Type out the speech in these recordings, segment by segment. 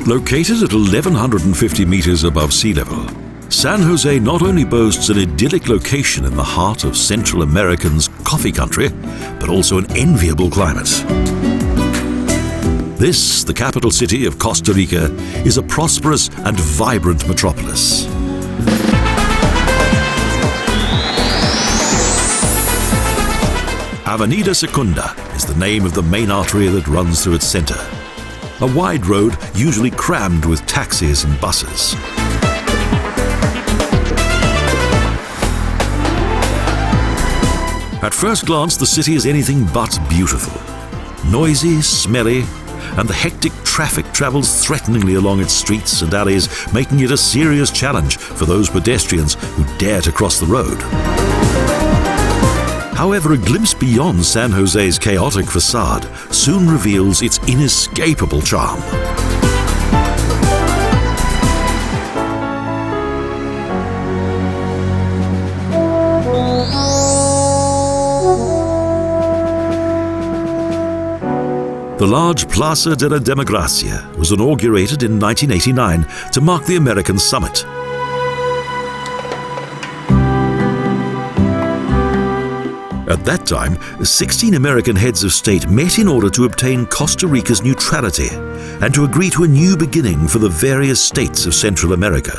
Located at 1,150 meters above sea level, San Jose not only boasts an idyllic location in the heart of Central America's coffee country, but also an enviable climate. This, the capital city of Costa Rica, is a prosperous and vibrant metropolis. Avenida Secunda is the name of the main artery that runs through its center. A wide road usually crammed with taxis and buses. At first glance, the city is anything but beautiful. Noisy, smelly, and the hectic traffic travels threateningly along its streets and alleys, making it a serious challenge for those pedestrians who dare to cross the road. However, a glimpse beyond San Jose's chaotic facade soon reveals its inescapable charm. The large Plaza de la Democracia was inaugurated in 1989 to mark the American summit. At that time, 16 American heads of state met in order to obtain Costa Rica's neutrality and to agree to a new beginning for the various states of Central America.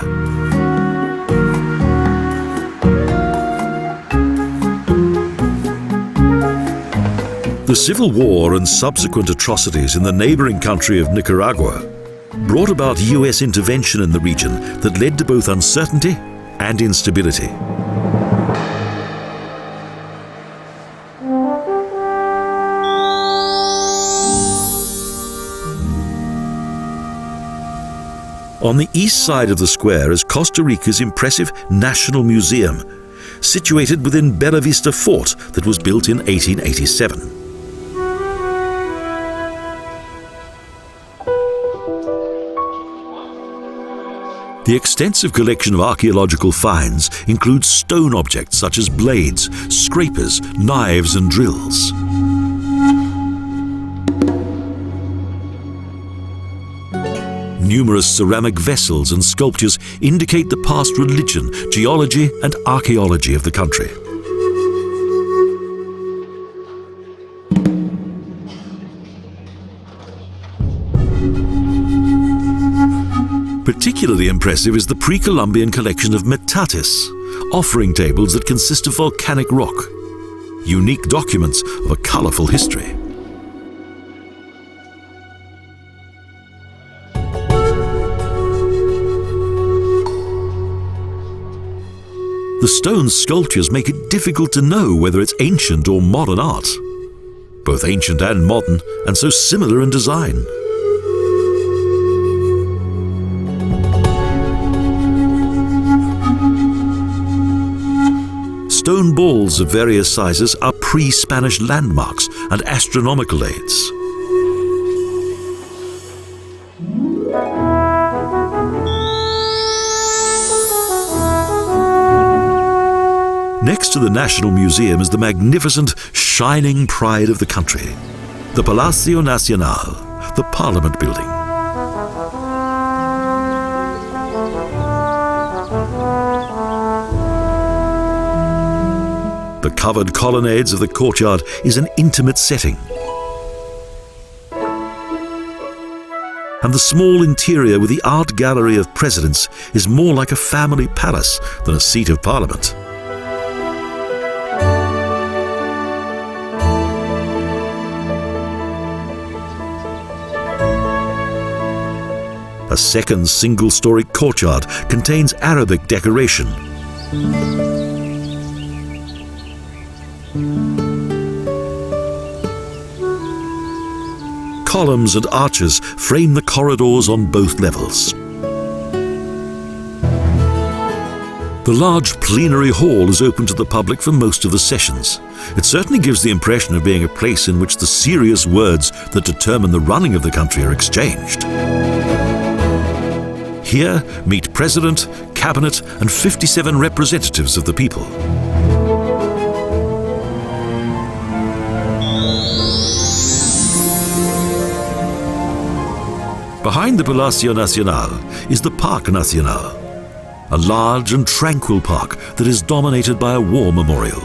The Civil War and subsequent atrocities in the neighboring country of Nicaragua brought about US intervention in the region that led to both uncertainty and instability. On the east side of the square is Costa Rica's impressive National Museum, situated within Bella Vista Fort that was built in 1887. The extensive collection of archaeological finds includes stone objects such as blades, scrapers, knives, and drills. Numerous ceramic vessels and sculptures indicate the past religion, geology, and archaeology of the country. Particularly impressive is the Pre-Columbian collection of metatis, offering tables that consist of volcanic rock, unique documents of a colorful history. The stone sculptures make it difficult to know whether it's ancient or modern art. Both ancient and modern, and so similar in design. Stone balls of various sizes are pre-Spanish landmarks and astronomical aids. Next to the National Museum is the magnificent, shining pride of the country, the Palacio Nacional, the Parliament building. The covered colonnades of the courtyard is an intimate setting. And the small interior with the art gallery of presidents is more like a family palace than a seat of parliament. A second single-story courtyard contains Arabic decoration. Columns and arches frame the corridors on both levels. The large plenary hall is open to the public for most of the sessions. It certainly gives the impression of being a place in which the serious words that determine the running of the country are exchanged. Here meet President, Cabinet, and 57 representatives of the people. Behind the Palacio Nacional is the Parque Nacional, a large and tranquil park that is dominated by a war memorial.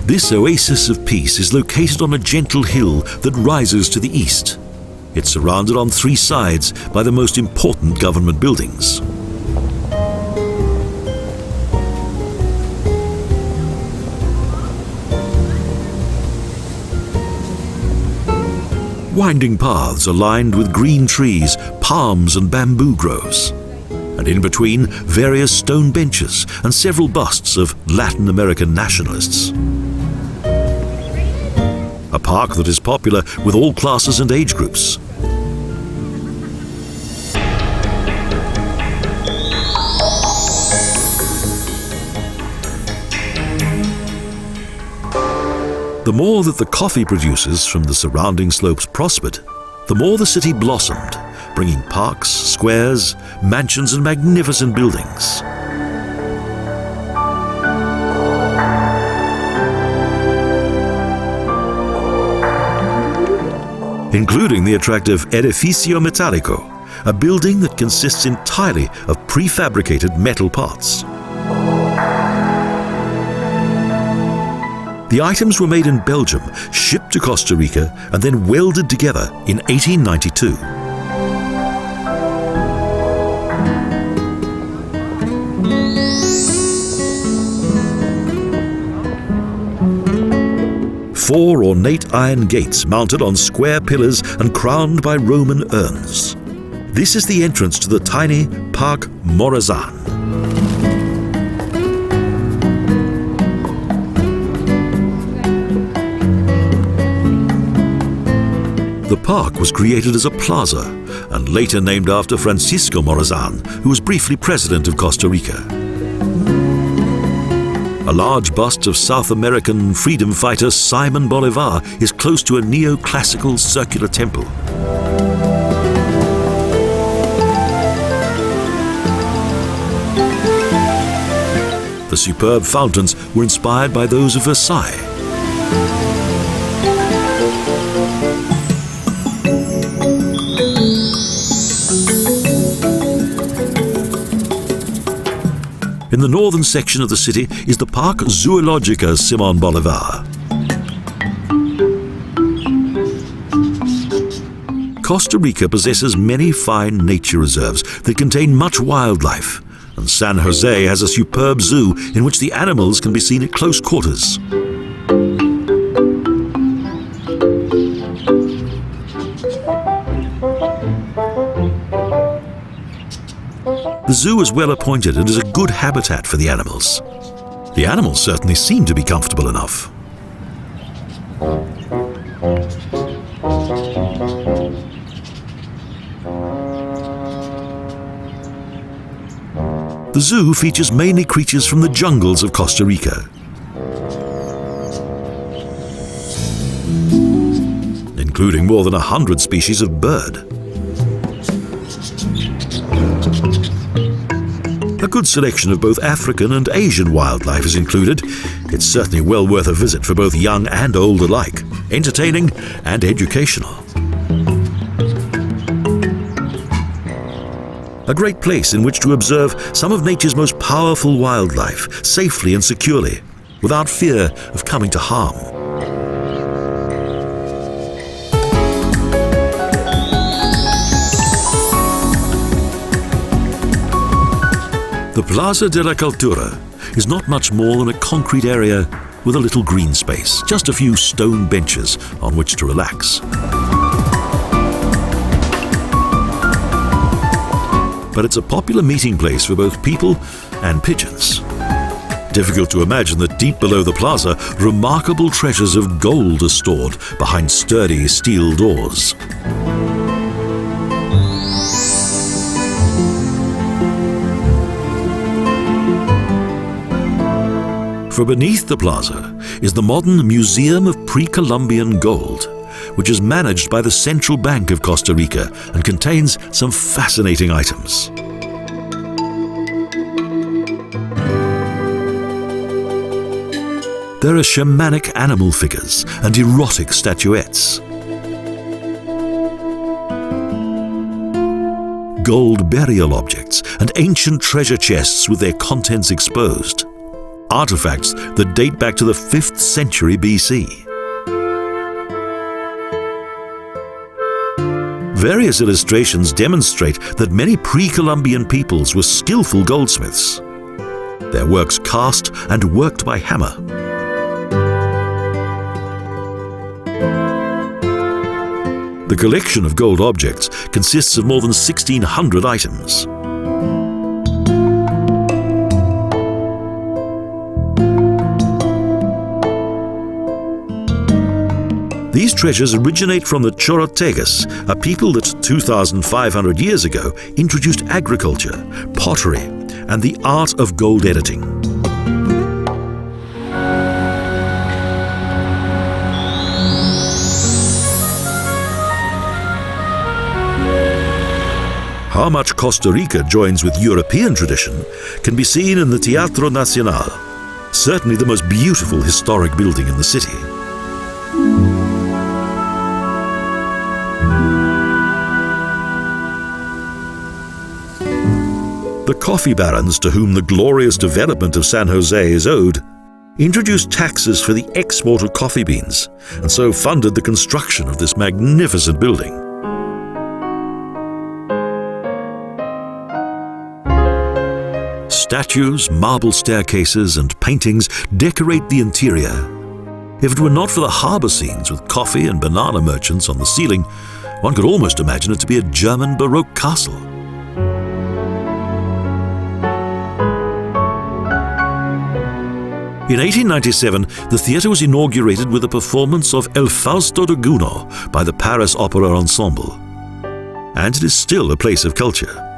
This oasis of peace is located on a gentle hill that rises to the east. It's surrounded on three sides by the most important government buildings. Winding paths are lined with green trees, palms and bamboo groves. And in between, various stone benches and several busts of Latin American nationalists. A park that is popular with all classes and age groups. The more that the coffee producers from the surrounding slopes prospered, the more the city blossomed, bringing parks, squares, mansions and magnificent buildings. Including the attractive Edificio Metalico, a building that consists entirely of prefabricated metal parts. The items were made in Belgium, shipped to Costa Rica, and then welded together in 1892. Four ornate iron gates mounted on square pillars and crowned by Roman urns. This is the entrance to the tiny Parque Morazan. The park was created as a plaza and later named after Francisco Morazan, who was briefly president of Costa Rica. A large bust of South American freedom fighter Simon Bolivar is close to a neoclassical circular temple. The superb fountains were inspired by those of Versailles. In the northern section of the city is the Parque Zoológico Simón Bolívar. Costa Rica possesses many fine nature reserves that contain much wildlife, and San José has a superb zoo in which the animals can be seen at close quarters. The zoo is well appointed and is a good habitat for the animals. The animals certainly seem to be comfortable enough. The zoo features mainly creatures from the jungles of Costa Rica, including more than 100 species of bird. A good selection of both African and Asian wildlife is included. It's certainly well worth a visit for both young and old alike, entertaining and educational. A great place in which to observe some of nature's most powerful wildlife, safely and securely, without fear of coming to harm. The Plaza de la Cultura is not much more than a concrete area with a little green space, just a few stone benches on which to relax. But it's a popular meeting place for both people and pigeons. Difficult to imagine that deep below the plaza, remarkable treasures of gold are stored behind sturdy steel doors. For beneath the plaza is the modern Museum of Pre-Columbian Gold, which is managed by the Central Bank of Costa Rica and contains some fascinating items. There are shamanic animal figures and erotic statuettes. Gold burial objects and ancient treasure chests with their contents exposed. Artifacts that date back to the 5th century BC. Various illustrations demonstrate that many pre-Columbian peoples were skillful goldsmiths. Their works cast and worked by hammer. The collection of gold objects consists of more than 1,600 items. These treasures originate from the Chorotegas, a people that 2,500 years ago introduced agriculture, pottery, and the art of gold editing. How much Costa Rica joins with European tradition can be seen in the Teatro Nacional, certainly the most beautiful historic building in the city. The coffee barons, to whom the glorious development of San José is owed, introduced taxes for the export of coffee beans, and so funded the construction of this magnificent building. Statues, marble staircases, and paintings decorate the interior. If it were not for the harbour scenes with coffee and banana merchants on the ceiling, one could almost imagine it to be a German Baroque castle. In 1897, the theatre was inaugurated with a performance of El Fausto de Gounod by the Paris Opera Ensemble. And it is still a place of culture.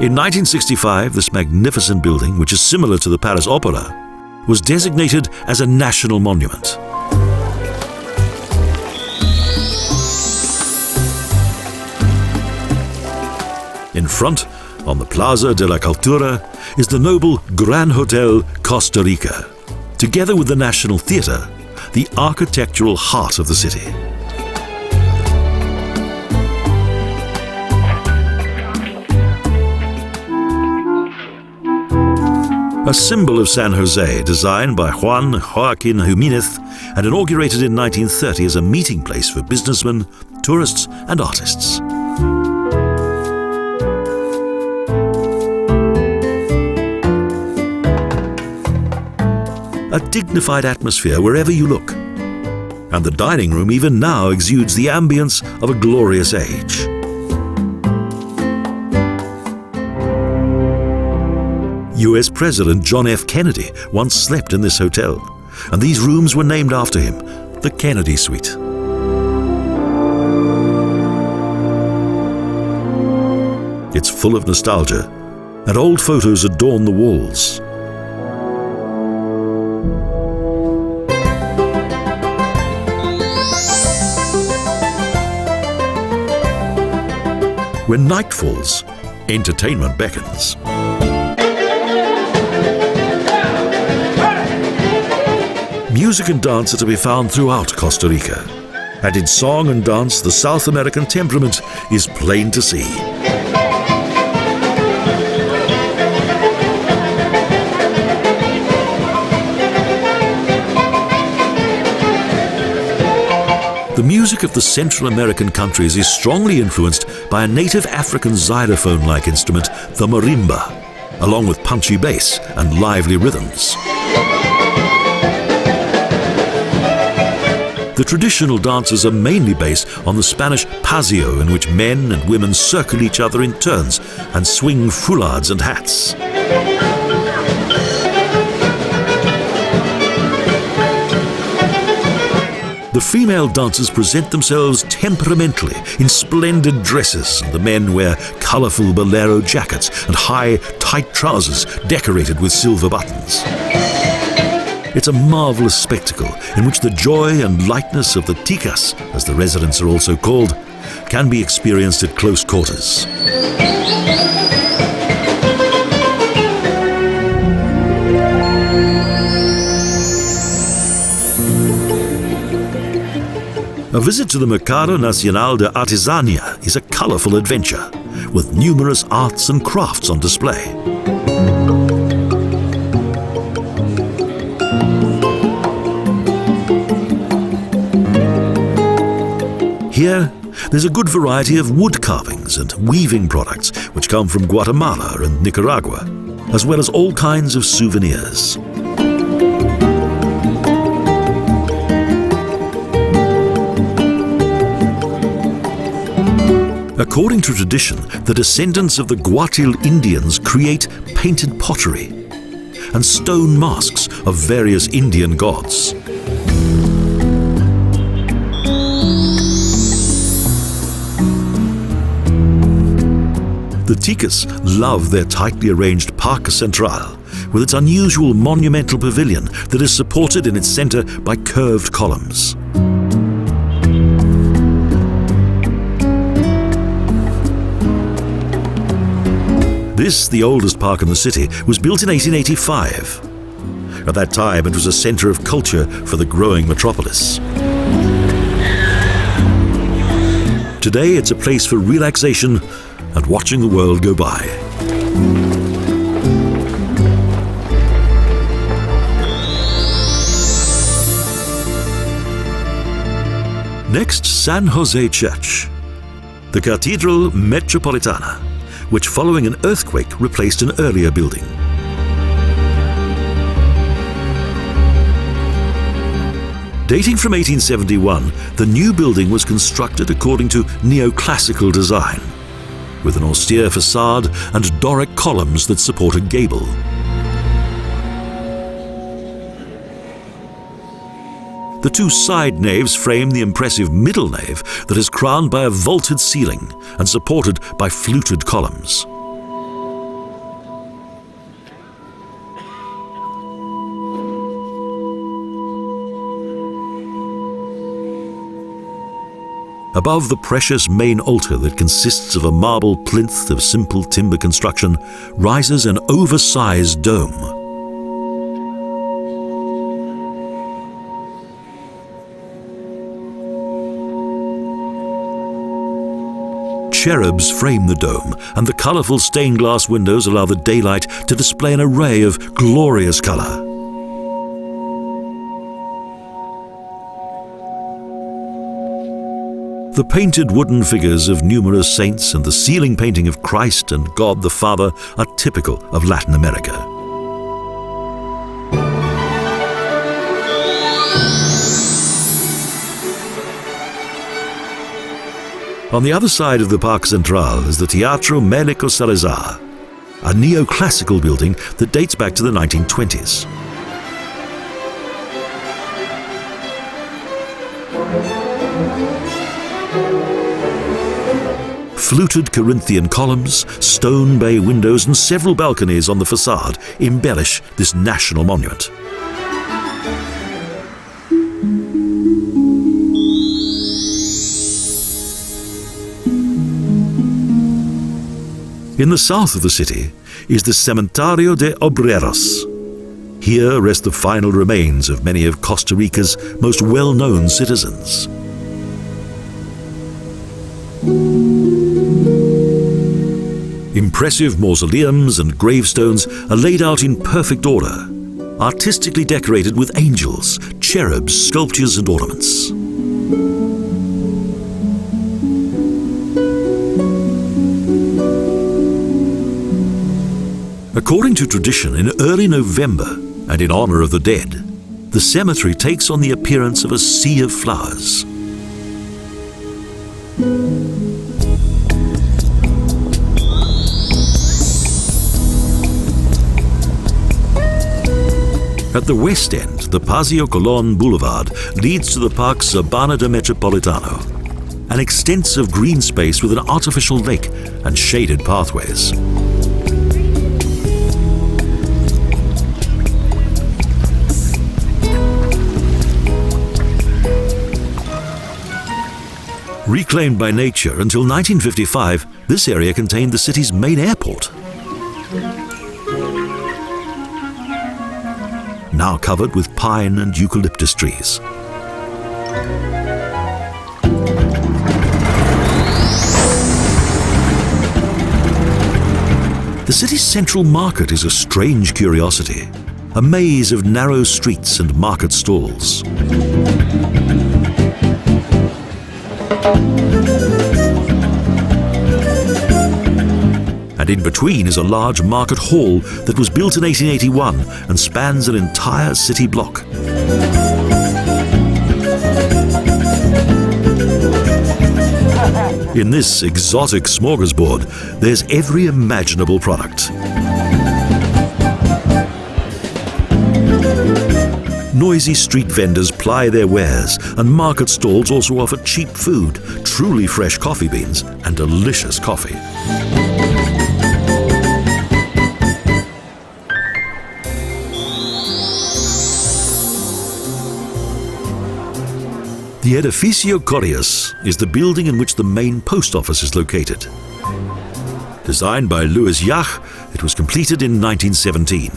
In 1965, this magnificent building, which is similar to the Paris Opera, was designated as a national monument. In front, on the Plaza de la Cultura, is the noble Gran Hotel Costa Rica, together with the National Theatre, the architectural heart of the city. A symbol of San José, designed by Juan Joaquin Jiménez and inaugurated in 1930 as a meeting place for businessmen, tourists, and artists. A dignified atmosphere wherever you look. And the dining room even now exudes the ambience of a glorious age. US President John F. Kennedy once slept in this hotel, and these rooms were named after him, the Kennedy Suite. It's full of nostalgia, and old photos adorn the walls. When night falls, entertainment beckons. Music and dance are to be found throughout Costa Rica, and in song and dance the South American temperament is plain to see. The music of the Central American countries is strongly influenced by a native African xylophone-like instrument, the marimba, along with punchy bass and lively rhythms. The traditional dances are mainly based on the Spanish paseo, in which men and women circle each other in turns and swing foulards and hats. The female dancers present themselves temperamentally in splendid dresses, and the men wear colourful bolero jackets and high, tight trousers decorated with silver buttons. It's a marvellous spectacle in which the joy and lightness of the ticas, as the residents are also called, can be experienced at close quarters. visit to the Mercado Nacional de Artesania is a colourful adventure, with numerous arts and crafts on display. Here, there's a good variety of wood carvings and weaving products which come from Guatemala and Nicaragua, as well as all kinds of souvenirs. According to tradition, the descendants of the Guatil Indians create painted pottery and stone masks of various Indian gods. The Ticas love their tightly arranged Parque Central, with its unusual monumental pavilion that is supported in its center by curved columns. This, the oldest park in the city, was built in 1885. At that time, it was a center of culture for the growing metropolis. Today, it's a place for relaxation and watching the world go by. Next, San Jose Church, the Cathedral Metropolitana, which following an earthquake replaced an earlier building. Dating from 1871, the new building was constructed according to neoclassical design, with an austere façade and Doric columns that support a gable. The two side naves frame the impressive middle nave that is crowned by a vaulted ceiling and supported by fluted columns. Above the precious main altar that consists of a marble plinth of simple timber construction rises an oversized dome. Cherubs frame the dome, and the colorful stained glass windows allow the daylight to display an array of glorious color. The painted wooden figures of numerous saints and the ceiling painting of Christ and God the Father are typical of Latin America. On the other side of the Parque Central is the Teatro Mélico Salazar, a neoclassical building that dates back to the 1920s. Fluted Corinthian columns, stone bay windows and several balconies on the facade embellish this national monument. In the south of the city is the Cementerio de Obreros. Here rest the final remains of many of Costa Rica's most well-known citizens. Impressive mausoleums and gravestones are laid out in perfect order, artistically decorated with angels, cherubs, sculptures and ornaments. According to tradition, in early November, and in honor of the dead, the cemetery takes on the appearance of a sea of flowers. At the west end, the Paseo Colón Boulevard leads to the Parque Sabana de Metropolitano, an extensive green space with an artificial lake and shaded pathways. Reclaimed by nature until 1955, this area contained the city's main airport. Now covered with pine and eucalyptus trees. The city's central market is a strange curiosity, a maze of narrow streets and market stalls. And in between is a large market hall that was built in 1881 and spans an entire city block. In this exotic smorgasbord, there's every imaginable product. Noisy street vendors ply their wares, and market stalls also offer cheap food, truly fresh coffee beans, and delicious coffee. The Edificio Correos is the building in which the main post office is located. Designed by Louis Jach, it was completed in 1917.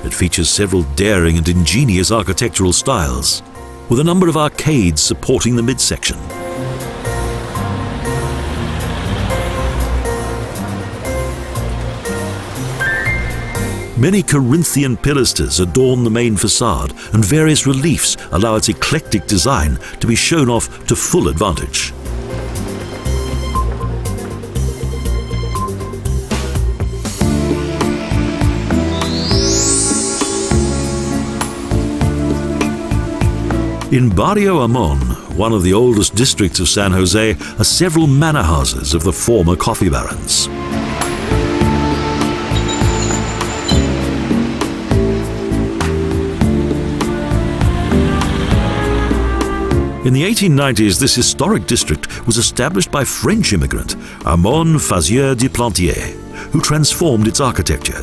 It features several daring and ingenious architectural styles, with a number of arcades supporting the midsection. Many Corinthian pilasters adorn the main facade, and various reliefs allow its eclectic design to be shown off to full advantage. In Barrio Amon, one of the oldest districts of San Jose, are several manor houses of the former coffee barons. In the 1890s, this historic district was established by French immigrant Armand Fazier de Plantier, who transformed its architecture.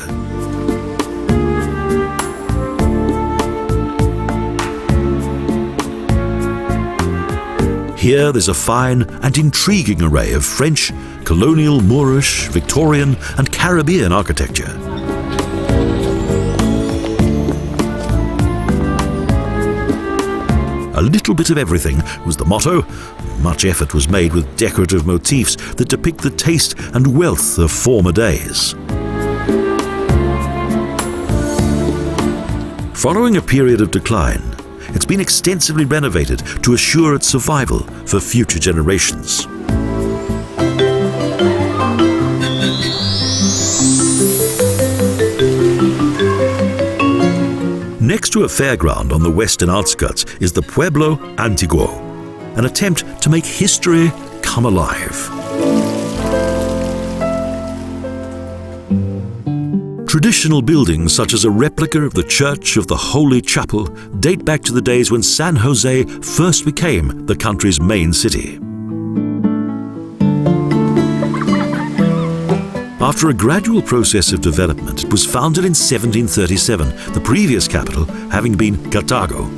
Here there's a fine and intriguing array of French, colonial, Moorish, Victorian, and Caribbean architecture. A little bit of everything was the motto. Much effort was made with decorative motifs that depict the taste and wealth of former days. Following a period of decline, it's been extensively renovated to assure its survival for future generations. Next to a fairground on the western outskirts is the Pueblo Antiguo, an attempt to make history come alive. Traditional buildings such as a replica of the Church of the Holy Chapel date back to the days when San Jose first became the country's main city. After a gradual process of development, it was founded in 1737, the previous capital having been Cartago.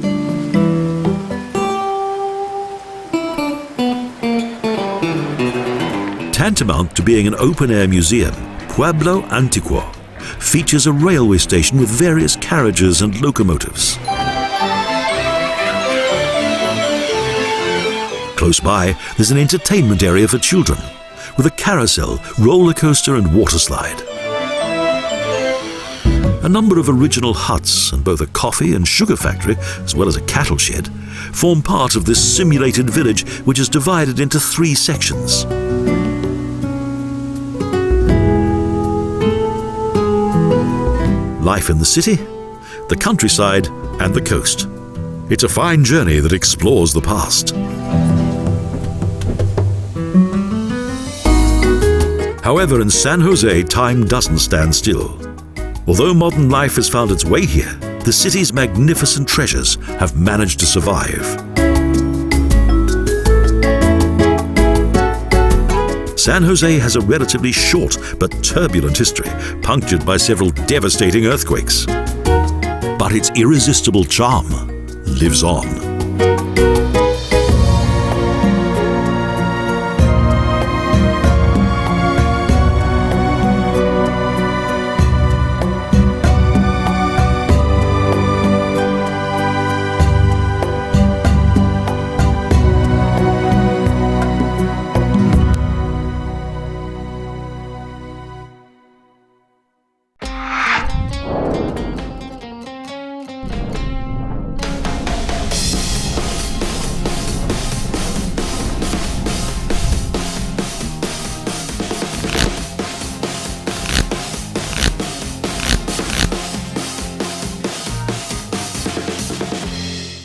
Tantamount to being an open-air museum, Pueblo Antiguo features a railway station with various carriages and locomotives. Close by, there's an entertainment area for children, with a carousel, roller coaster and water slide. A number of original huts and both a coffee and sugar factory, as well as a cattle shed, form part of this simulated village, which is divided into 3 sections. Life in the city, the countryside and the coast. It's a fine journey that explores the past. However, in San Jose, time doesn't stand still. Although modern life has found its way here, the city's magnificent treasures have managed to survive. San Jose has a relatively short but turbulent history, punctured by several devastating earthquakes. But its irresistible charm lives on.